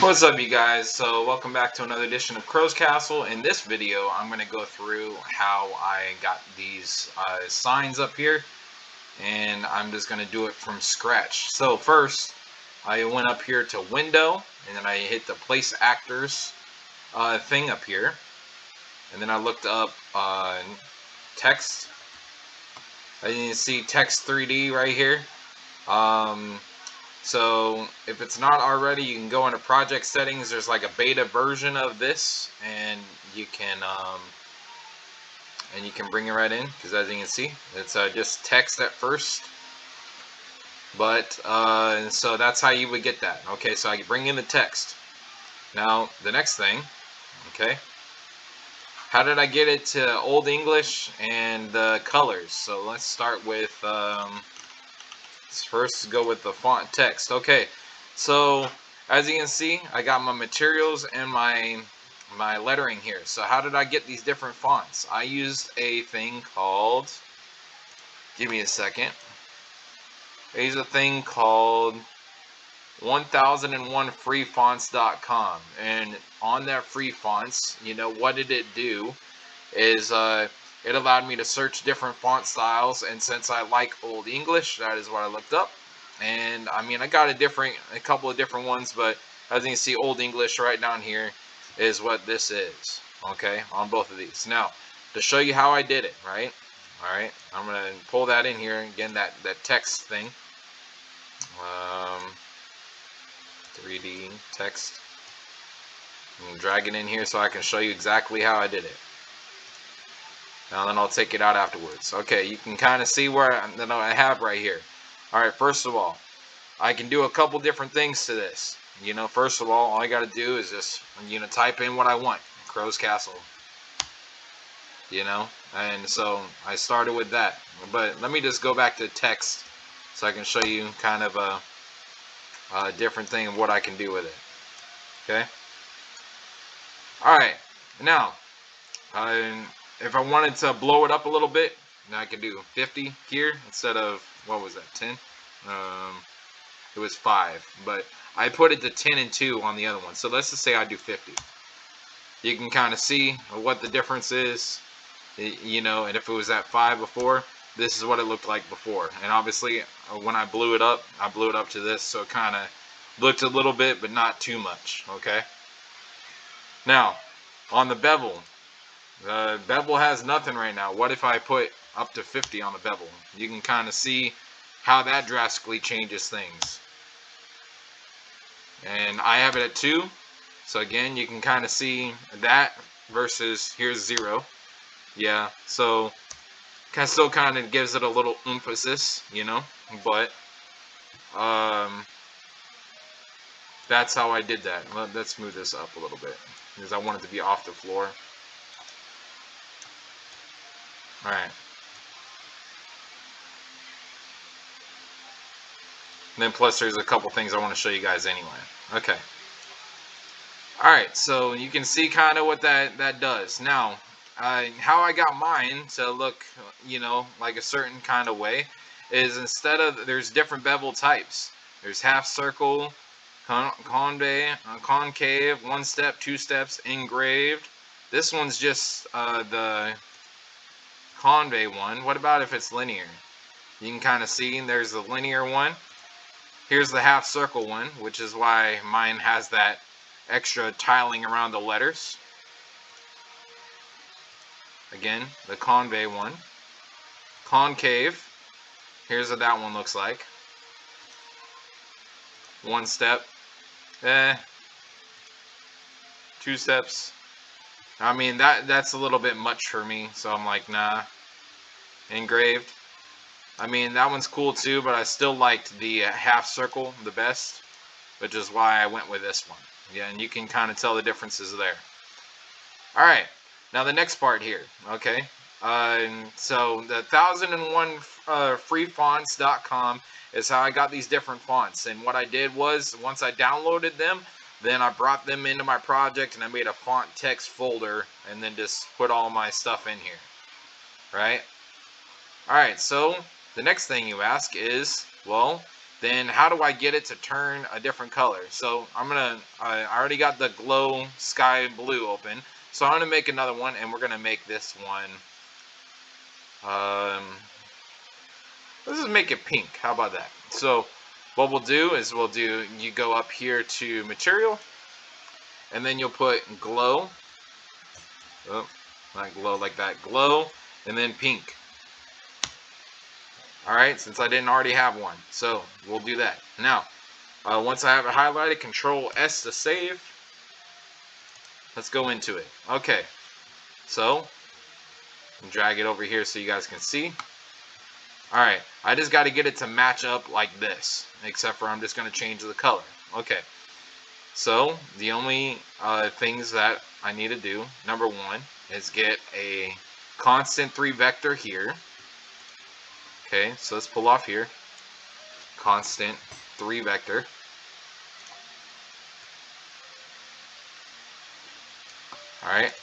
What's up, you guys? So welcome back to another edition of Crow's Castle. In this video I'm going to go through how I got these signs up here, and I'm just going to do it from scratch. So first I went up here to window, and then I hit the place actors thing up here, and then I looked up text. I didn't see text 3D right here. So if it's not already, you can go into project settings. There's like a beta version of this, and you can bring it right in, because as you can see, it's just text at first. But so that's how you would get that. Okay, so I can bring in the text. Now the next thing, okay, how did I get it to Old English and the colors? So let's start with let's first go with the font text. Okay, so as you can see, I got my materials and my lettering here. So how did I get these different fonts? I used a thing called, give me a second. I used a thing called 1001freefonts.com, and on that free fonts, you know, what did it do is it allowed me to search different font styles, and since I like Old English, that is what I looked up. And I mean, I got a couple of different ones, but as you can see, Old English right down here is what this is, okay, on both of these. Now, to show you how I did it, right? All right, I'm gonna pull that in here again, that text thing, 3D text. I'm gonna drag it in here so I can show you exactly how I did it. Now then I'll take it out afterwards. Okay, you can kind of see where I have right here. Alright, first of all, I can do a couple different things to this. You know, first of all I got to do is just, you know, type in what I want. Crow's Castle. You know, and so I started with that. But let me just go back to text so I can show you kind of a different thing of what I can do with it. Okay? Alright, now, if I wanted to blow it up a little bit, now I could do 50 here instead of, what was that, 10? It was 5, but I put it to 10 and 2 on the other one. So let's just say I do 50. You can kind of see what the difference is, you know, and if it was at 5 before, this is what it looked like before. And obviously, when I blew it up to this, so it kind of looked a little bit, but not too much, okay? Now, on the bevel, the bevel has nothing right now. What if I put up to 50 on the bevel? You can kind of see how that drastically changes things. And I have it at 2. So again, you can kind of see that versus here's 0. Yeah, so still kind of gives it a little emphasis, you know, but that's how I did that. Let's move this up a little bit because I want it to be off the floor. All right. And then plus there's a couple things I want to show you guys anyway. Okay. Alright, so you can see kind of what that does. Now, how I got mine to look, you know, like a certain kind of way is instead of, there's different bevel types. There's half circle, concave, 1 step, 2 steps, engraved. This one's just the concave one. What about if it's linear? You can kind of see there's the linear one. Here's the half circle one, which is why mine has that extra tiling around the letters. Again, the concave one. Concave. Here's what that one looks like. 1 step. 2 steps. I mean, that's a little bit much for me, so I'm like, nah. Engraved. I mean, that one's cool too, but I still liked the half circle the best, which is why I went with this one. Yeah, and you can kind of tell the differences there. All right, now the next part here, okay? So the 1001freefonts.com is how I got these different fonts. And what I did was, once I downloaded them, then I brought them into my project and I made a font text folder and then just put all my stuff in here, right? All right, so the next thing you ask is, well, then how do I get it to turn a different color? So I already got the glow sky blue open, so I'm gonna make another one, and we're gonna make this one, let's just make it pink. How about that? So what we'll do is you go up here to material, and then you'll put glow. Oh, not glow like that. Glow, and then pink. All right, since I didn't already have one, so we'll do that. Now, once I have it highlighted, Control S to save. Let's go into it. Okay, so drag it over here so you guys can see. All right, I just got to get it to match up like this, except for I'm just going to change the color. Okay, so the only things that I need to do, number one, is get a constant 3 vector here. Okay, so let's pull off here. Constant 3 vector. Alright,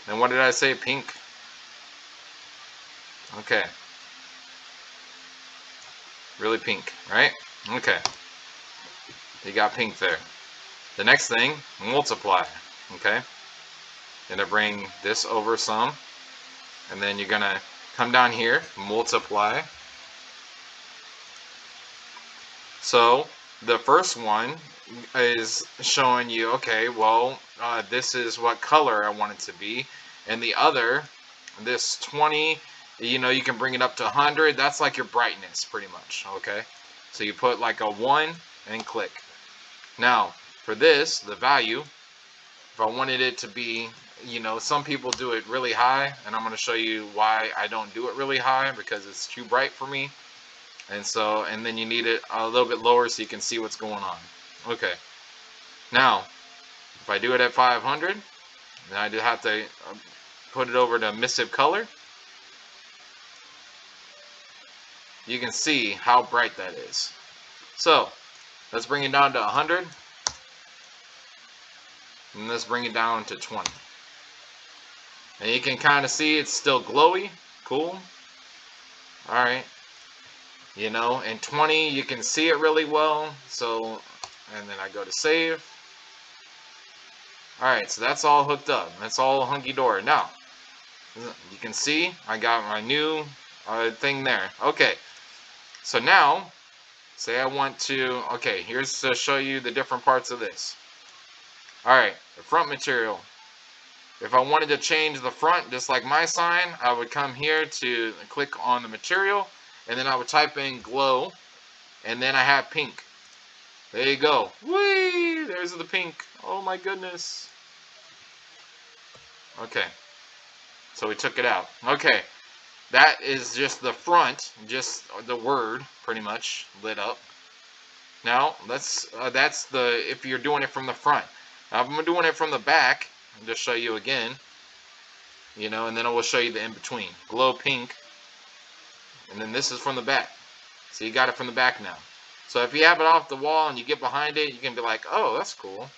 then what did I say? Pink. Okay. Really pink, right? Okay. You got pink there. The next thing, multiply. Okay. Gonna bring this over some. And then you're gonna come down here, multiply. So the first one is showing you, okay, well, this is what color I want it to be. And the other, this 20, you know, you can bring it up to 100. That's like your brightness, pretty much, okay? So you put like a 1 and click. Now, for this, the value, if I wanted it to be, you know, some people do it really high, and I'm going to show you why I don't do it really high, because it's too bright for me. And then you need it a little bit lower so you can see what's going on. Okay. Now, if I do it at 500, then I just have to put it over to emissive color. You can see how bright that is. So, let's bring it down to 100. And let's bring it down to 20. And you can kind of see it's still glowy. Cool. Alright. You know, and 20, you can see it really well. So, and then I go to save. Alright, so that's all hooked up. That's all hunky-dory. Now, you can see I got my new thing there. Okay, so now, say I want to, okay, here's to show you the different parts of this. Alright, the front material. If I wanted to change the front, just like my sign, I would come here to click on the material, and then I would type in glow, and then I have pink. There you go. Whee! There's the pink. Oh my goodness. Okay. So we took it out. Okay. That is just the front, just the word, pretty much, lit up. Now, that's if you're doing it from the front. Now, if I'm doing it from the back, I'll just show you again. You know, and then I will show you the in-between. Glow pink. And then this is from the back. So you got it from the back now. So if you have it off the wall and you get behind it, you can be like, oh, that's cool.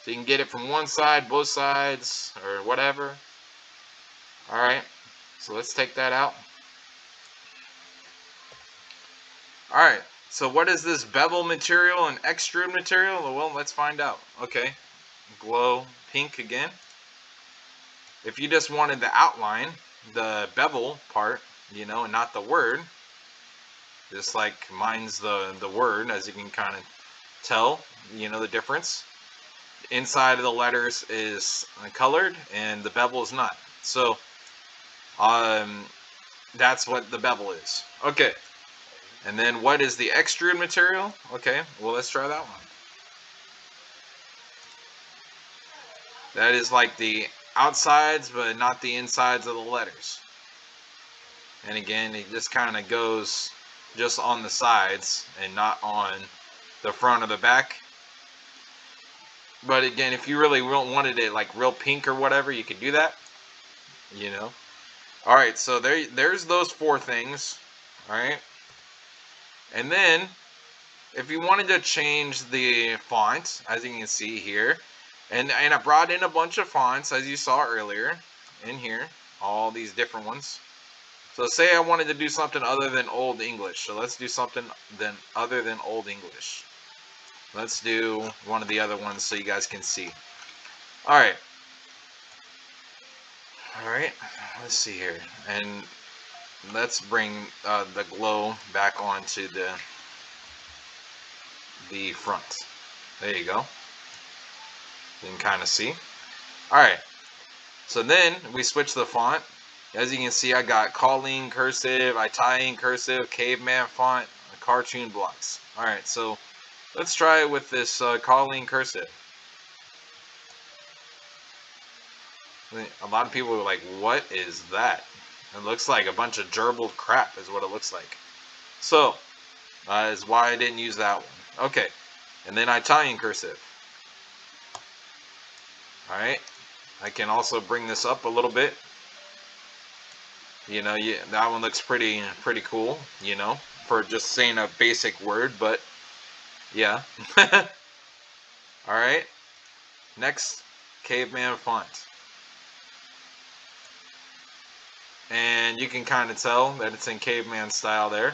So you can get it from one side, both sides, or whatever. Alright, so let's take that out. Alright, so what is this bevel material and extrude material? Well, let's find out. Okay, glow pink again. If you just wanted the outline, the bevel part, you know, and not the word, just like mine's the word, as you can kind of tell, you know, the difference. Inside of the letters is colored and the bevel is not. So that's what the bevel is. Okay. And then what is the extrude material? Okay, well, let's try that one. That is like the outsides, but not the insides of the letters. And again, it just kind of goes just on the sides and not on the front or the back. But again, if you really wanted it like real pink or whatever, you could do that. You know. All right, so there's those 4 things. All right. And then, if you wanted to change the font, as you can see here, and I brought in a bunch of fonts, as you saw earlier, in here, all these different ones. So say I wanted to do something other than Old English. So let's do something other than Old English. Let's do one of the other ones so you guys can see. All right. All right. Let's see here. And let's bring the glow back onto the front. There you go. You can kind of see. All right. So then we switch the font. As you can see, I got Colleen cursive, Italian cursive, caveman font, cartoon blocks. All right, so let's try it with this Colleen cursive. A lot of people are like, what is that? It looks like a bunch of gerbled crap is what it looks like. So, is why I didn't use that one. Okay, and then Italian cursive. All right, I can also bring this up a little bit. You know, yeah, that one looks pretty cool, you know, for just saying a basic word, but yeah. All right. Next, caveman font. And you can kind of tell that it's in caveman style there.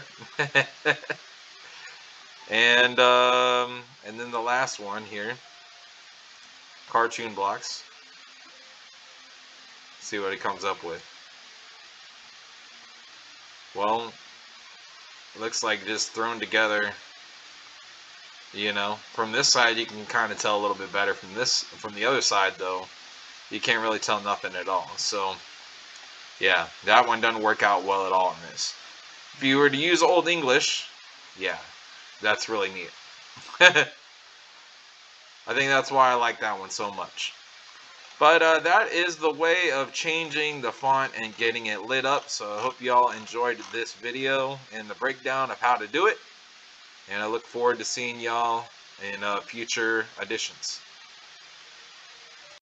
And then the last one here, cartoon blocks. See what it comes up with. Well, looks like just thrown together. You know, from this side you can kind of tell a little bit better. From the other side though, you can't really tell nothing at all. So yeah, that one doesn't work out well at all in this. If you were to use Old English, yeah, that's really neat. I think that's why I like that one so much. But that is the way of changing the font and getting it lit up. So I hope y'all enjoyed this video and the breakdown of how to do it. And I look forward to seeing y'all in future editions.